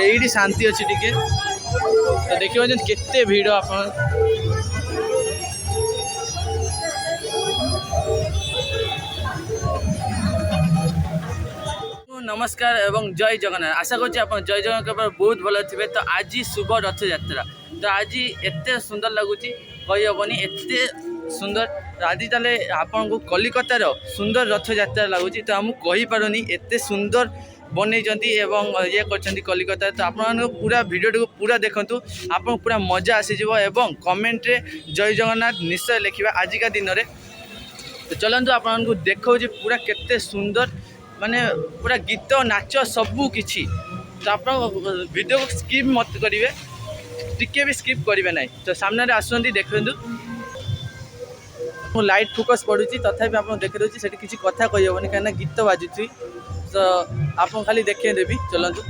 ये शांति अच्छी टिके तो देखिए केते भीड़ आप नमस्कार एवं जय जगन्नाथ आशा कर जय जगन्नाथ बहुत भल थे। तो आज शुभ रथ यात्रा तो आज एत सुंदर लगुच कहीहबनी एत सुंदर आज ताले आपन को कलिकतार सुंदर रथ यात्रा लगुच तो आमको कहींपारूनी एत सुंदर बनई एवं ये कर कलिकता तो आप पूरा वीडियो को पूरा देखु आपको पूरा मजा आसीज एवं कमेंट रे जय जगन्नाथ निश्चय लिखा आजिका दिन में। तो चलतु आपको देखा पूरा केते सुंदर माने पूरा गीत नाच सबू किछि तो आप वीडियो को स्किप मत करेंगे टिके भी स्किप करेंगे ना। तो सामने आसुँच देखो लाइट फोकस पड़ुची तथापि आप देखी दूसरी से किसी कथा कहीहबनी कहीं गीत बाजुची तो आप खाली देखे देवी चलतु।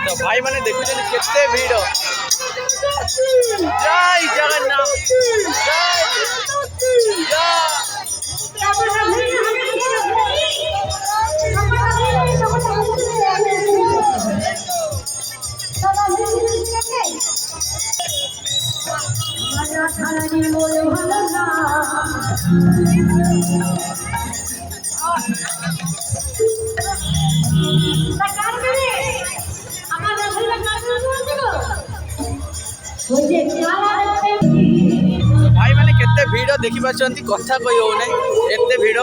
तो भाई मैंने देखु केते भीड़ जय जगन्नाथ जय भाई मैंने केते भीड़ देखि पाछंती कथा कहि हो नै एते भीड़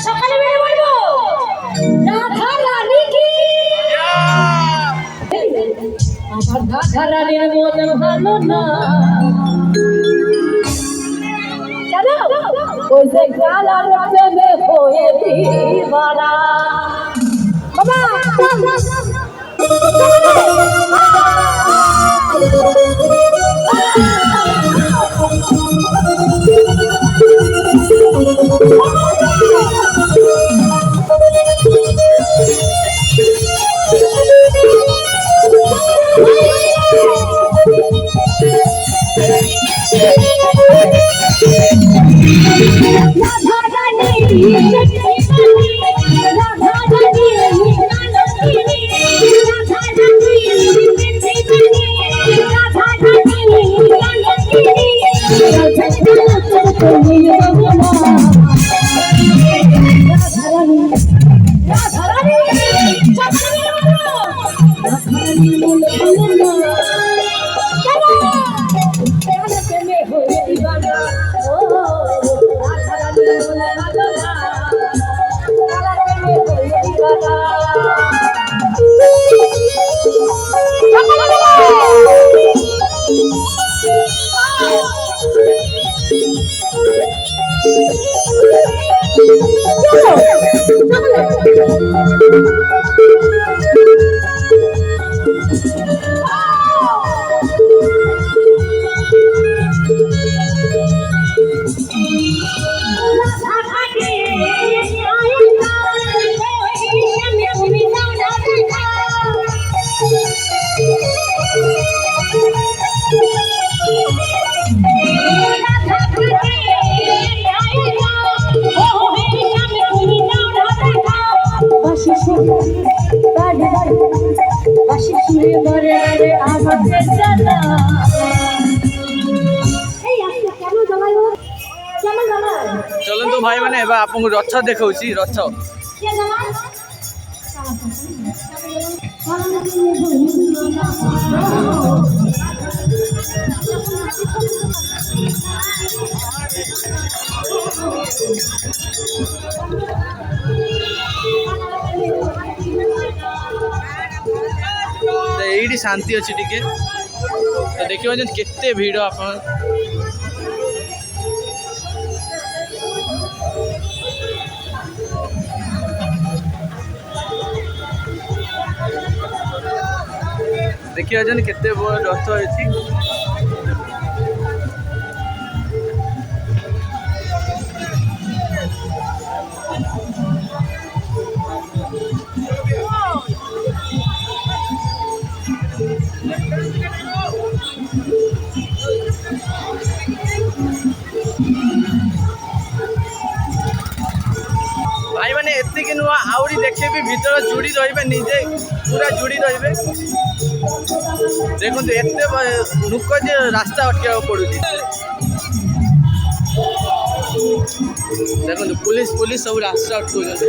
সকালে বেরিয়ে পড়বো রাধা রানী কি আমার রাধা রানীর মন ভালো না ওই যে গালার প্রেমে হয়ে দিবানা বাবা चलतु भाई मैंने आपको रथ देखा रथ ये शांति अच्छी टिके तो देखिए केते भीड़ आप देखिए केते रथ अच्छी भाई मैंने एतिक नुआ आउरी देखे भी भीतर जुड़ी रही निजे पूरा जुड़ी रही देखो एत लुक जे रास्ता अटक पड़ू। ଦେଖନ୍ତୁ ପୁଲିସ ସବୁ ରାସ୍ତା ଅଟକାଉଛନ୍ତି।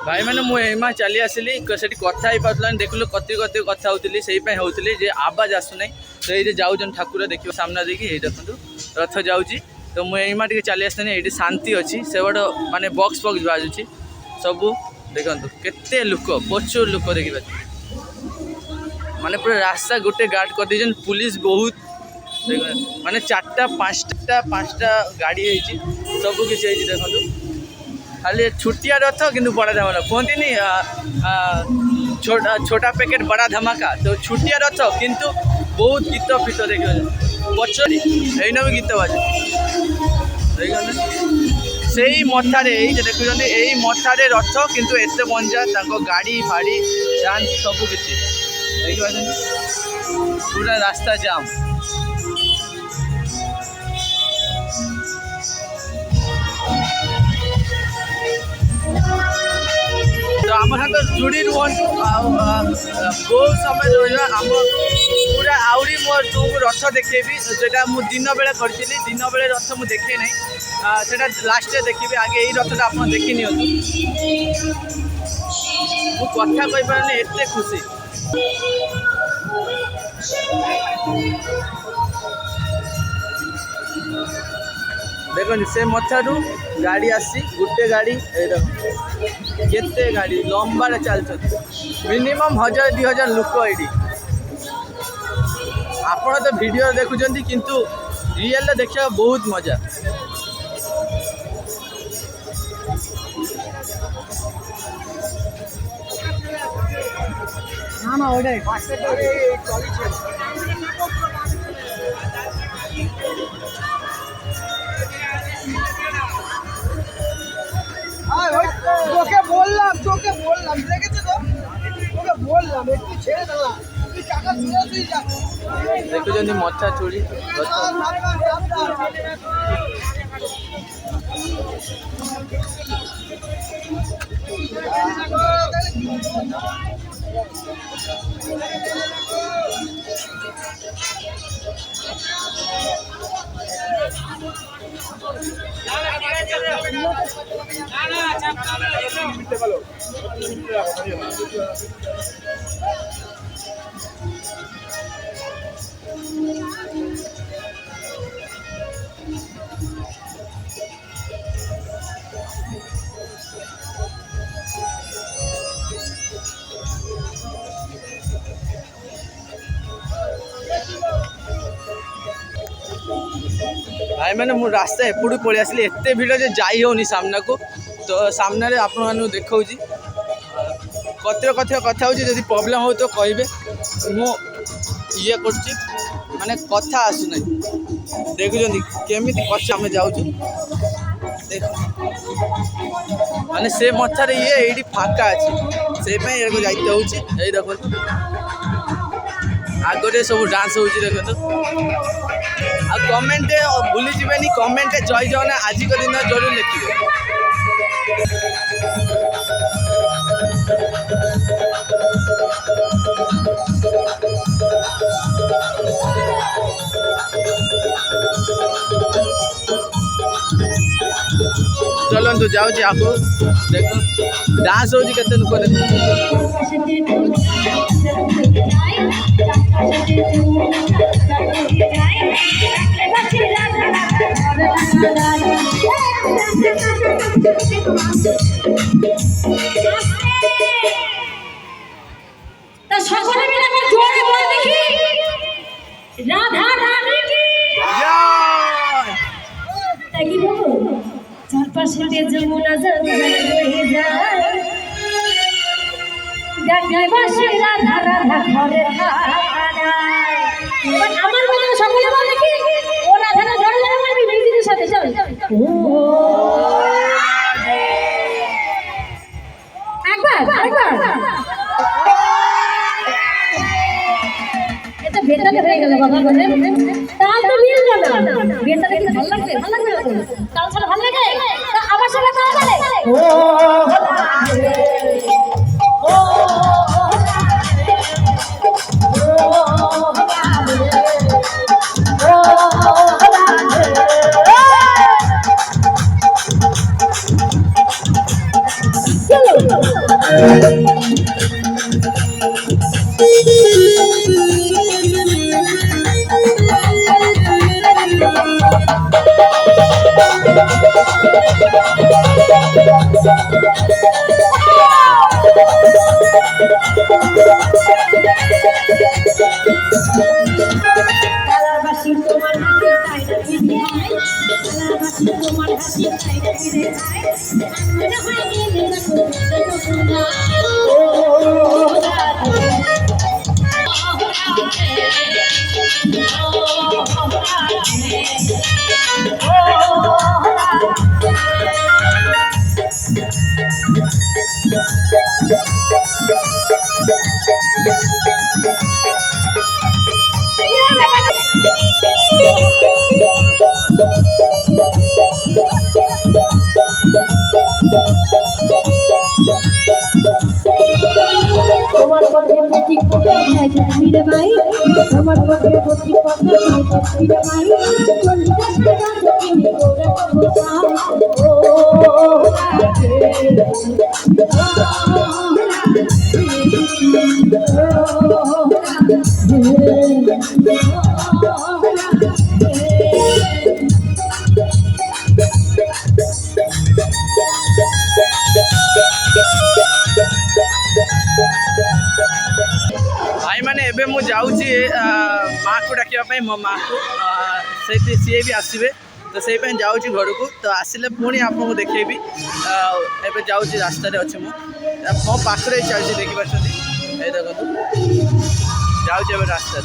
भाई मैंने मुझे चली आसली से कथा ही पार्ला देखल कति कति कथा होती से होती जे आवाज आसुना तो ये जाऊन ठाकुर देखिए सामना देखिए देखो रथ जाऊँगी तो मुझे चली आसनी ये शांति अच्छी से बड़ माने बक्स बाजुची सबू देखो केते लोक प्रचुर लोक देखिए माने पूरा रास्ता गोटे गार्ड कर दीजन पुलिस बहुत माने 4टा 5टा गाड़ी है सब किसी देखो खाली छुट्टिया रथ कि बड़ा धमाका कहते नहीं छोटा पैकेट बड़ा धमाका तो छुट्टिया रथ किंतु बहुत गीत फीत देखिए पचरी एन भी गीत बाजे से मथारे देखुं यही मथारे रथ किंतु एत बंजा गाड़ी फाड़ी जान सब किसी देखिए पूरा रास्ता जाम तो आम सहित जोड़ी रुहतु बहुत समय रहा आम पूरा आहरी मो तुमको रथ देखेबी जोटा मुझे दिन बेले करी दिन बेले रथ मुझे देखे ना से लास्ट देखी आगे यही रथटा आप देखी नि कथा कही पारे एत खुशी देखो से मथारू गाड़ी आसी गोटे गाड़ी केते गाड़ी लंबा चल मिनिमम 1000-2000 लोक ये आपण तो वीडियो देखुं किंतु रियल देखा बहुत मजा তোকে বললাম দেখেছো তো তোকে বললাম একটু ছেড়ে দাও তুই টাকা ছেড়ে তুই যা দেখুଛନ୍ତି ମଥା ଚୁଳି भाई मैंने मु रास्ता एपटू पलि आसली एत भिड़ जे जाई होनी सामना को तो सामने आपण मानू देखा कतर कथा कथा हो प्रॉब्लम हो तो कहे मु ये कर कथा आसुना देखुं केमी कष्ट आम जाऊँ देख माने से मथारे ये फाका अच्छे से जाते हो देख आगे सब डांस हो देखो आ कमेंट भूली जीवेनी कमेंट जय जगन्नाथ आज को दिन जरूर लिखिए चलतु जाऊँ आपको देख डांस हो केते लोक সকলে মিলে আমরা জোরে বলে দেখি রাধা রানী কি তাই কি বলবো চারপাশে যমুনা বয়ে যায় গঙ্গায় ভাসে রাধা রাধা ঘরে আমার মনে সকলে বলে কি ও রাধা রাধা জোরে জোরে বলবি মিউজিকের সাথে চল একবার আরেকবার এটা বেতালে হয়ে গেল বাবা বলে তাল তো মিল গেল বেতালে কি ভালো লাগবে ভালো লাগবে না তো তাল ছাড়া ভালো লাগে তা আবার সবাই তাল বলে ও তোমার পথে গতি পথে ফিরে ভাই তোমার পথে গতি পথে ফিরে ভাই চল্লিশ টাকা কিনে করে কথা भाई मैंने एबे मु जाऊँगी माँ को डाकिया मो माँ को से सी भी आसवे तो से जाऊँ घर को तो आसिले पुणी आपको देखेबी एबे जाऊँगी रास्तार अच्छे मो पाखे चलती देखिए ये देखो जाऊँ रास्ता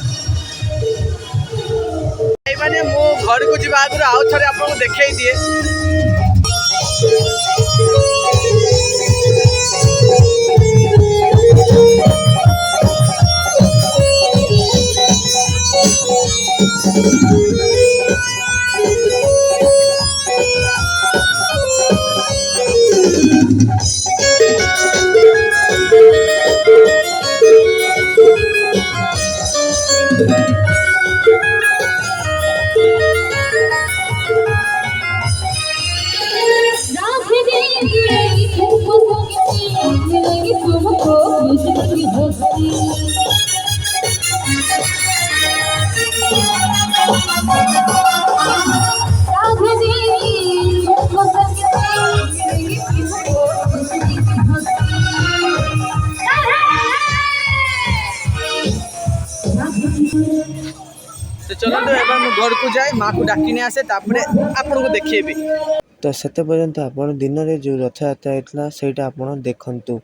मैंने मो घर को जी आगे आउ थे आपको देखे दिए तो चलो तो एबार मु घर को जाए माँ को डाकिने आसे तापरे आपन को देखेबी तो सेते पर्यंत आपण दिन रे जो रथयात्रा होता सेटा आपण देखंतु।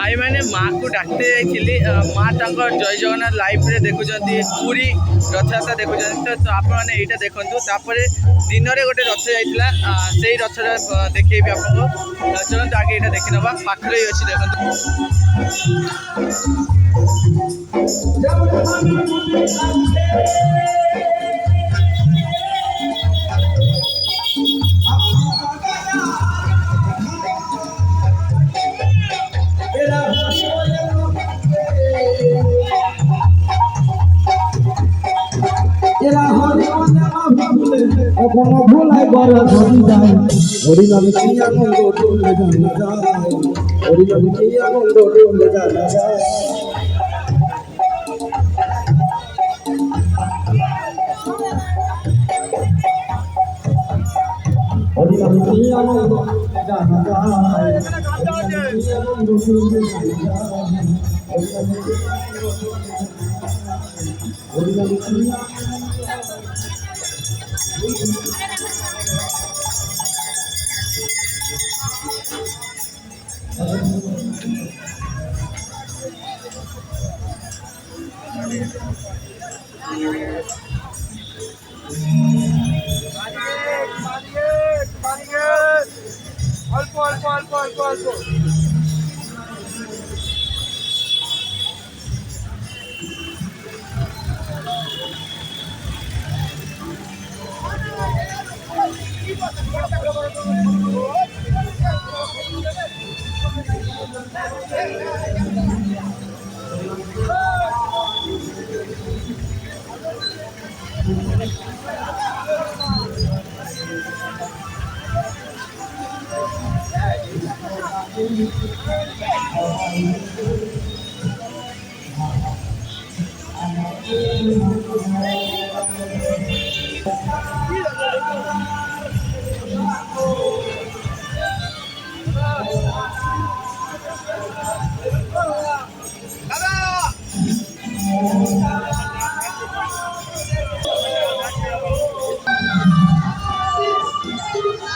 भाई मैंने माँ को डाकते जाइली माँ तांकर जय जगन्नाथ लाइव रे देखुचंती पूरी रथयात्रा देखुचंती तो आपण माने एटा देखंतु तापरे दिन रे गोटे रथ जाइतिला सेही रथरा देखैबी आपको चलंतु आगे एटा देखि नबा पाखरे ही अछि देखंतु ভুলাই বড় ধরি যায় হরি নবী কি আনন্দ ডুলে জানা যায় হরি নবী কি আনন্দ ডুলে জানা যায় হরি নবী কি আনন্দ জানা যায় হরি নবী কি আনন্দ ডুলে জানা যায় হরি নবী কি অল্প অল্প অল্প অল্প অল্প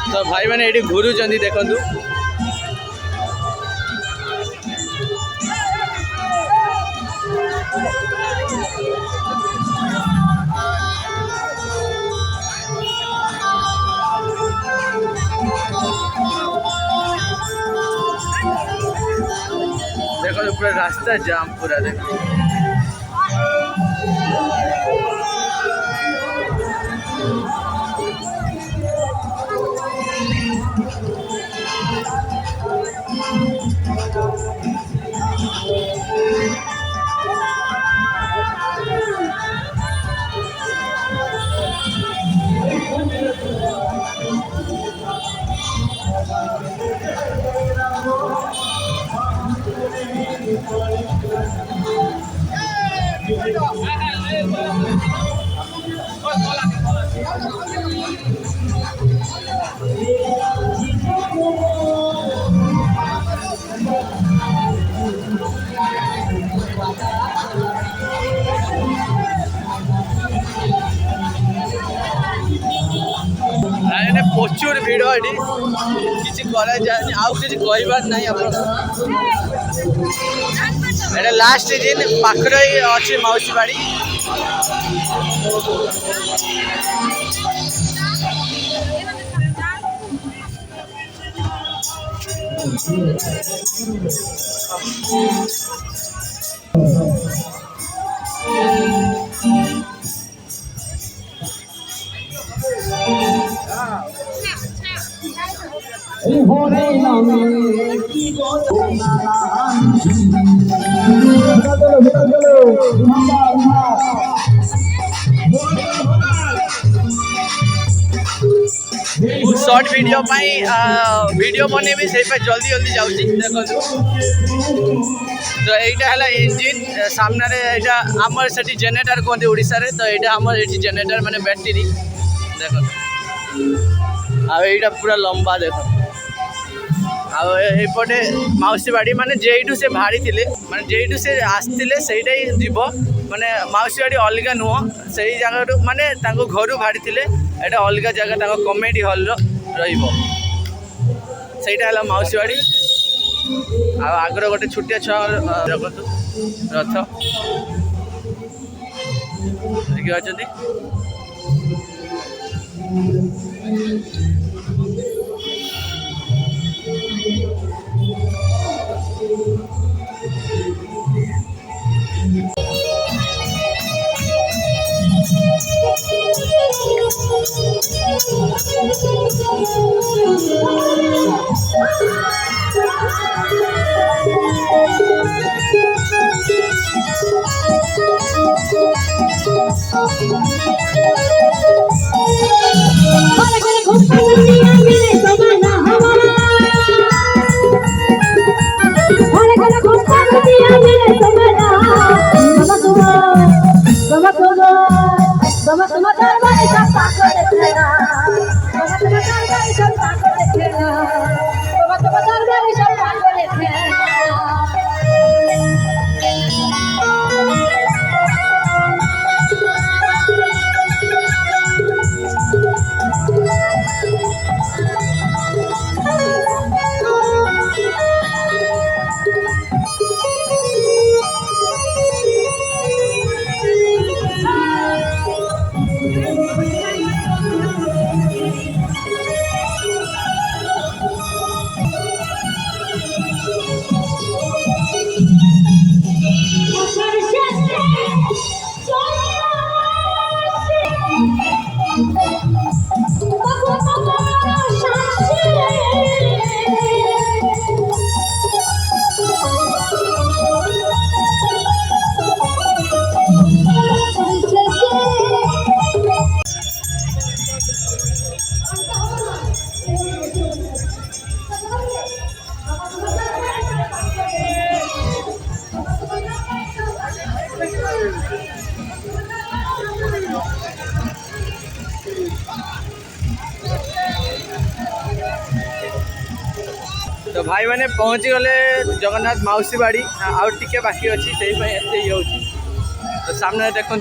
तो भाई मैंने ये घूरुंच देखु देखो पूरा रास्ता जाम पूरा देखो प्रचुर भिड़ ये किसी करा जाए आउ किसी कहबार ना आप लास्ट दिन पाखर ही अच्छे मौसी बाड़ी হরে নামে কি গোনা शॉर्ट वीडियो वीडियो बनेबी से जल्दी जल्दी जाऊँगी देखो तो यहाँ है इंजिन सामने आमर से जेनेटर कहते ओडिशा रे तो यहाँ आमर ये जेनेटर माने बैटेरी देखो आईटा पूरा लंबा देखो आउटे मौसी बाड़ी माने जेठू से बाहरी थे माने जेठू से आसते से जीव माने मौसी बाड़ी अलग नुह से जगह माने घर बाहरी थे यहाँ अलग जगह कमेडी हल रहीटा है मौसी बाड़ी ଆଉ ଆଗରେ ଗୋଟେ ଛୋଟିଆ ଛୁଆ ଦେଖନ୍ତୁ ରଥ ଦେଖି ଅଛନ୍ତି। ঘরে ঘরে ঘুরতে দুনিয়া মিলে জমানা হওয়া ঘরে ঘরে ঘুরতে দুনিয়া মিলে জমানা বাবা তোমার দরবারে সব পাগল খেলা বাবা তোমার দরবারে সব পাগল খেলা বাবা তোমার দরবারে সব পাগল খেলা तो भाई मैंने पहुँची गले जगन्नाथ माउसी बाड़ी आउ टिके बाकी अच्छी से एत ये तो सामने देखु